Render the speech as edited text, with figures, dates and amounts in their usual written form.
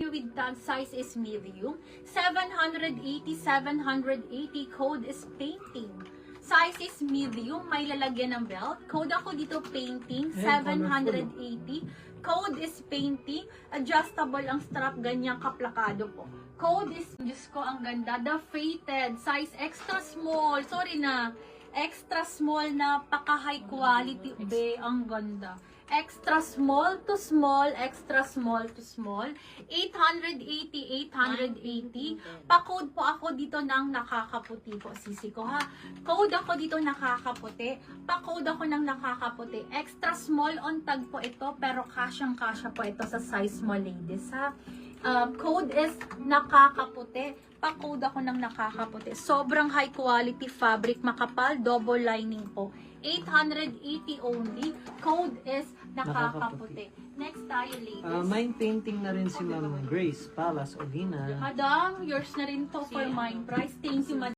tayo with tag. Size is medium. 780, 780. Code is painting. Size is medium. May lalagyan ng belt. Code ako dito painting. 780. Code is painting. Adjustable ang strap. Ganyang kaplakado po. Code is, Diyos ko, ang ganda. The Fated. Size extra small. Sorry na. Extra small. Napaka high quality. Be, ang ganda. Extra small to small, extra small to small. 880, 880. Pa-code po ako dito ng nakakaputi po. Sisi ko ha. Code ako dito nakakaputi. Pa-code ako ng nakakaputi. Extra small on tag po ito, pero kasyang-kasya po ito sa size small ladies ha. Code is nakakaputi. Pa-code ako ng nakakaputi. Sobrang high quality fabric, makapal, double lining po. 880 only. Code is nakakaputi. Next tayo, ladies. Mine painting na rin si Ma'am Grace Palas Ogina. Madam, yours na rin to for mine price. Thank you, madam.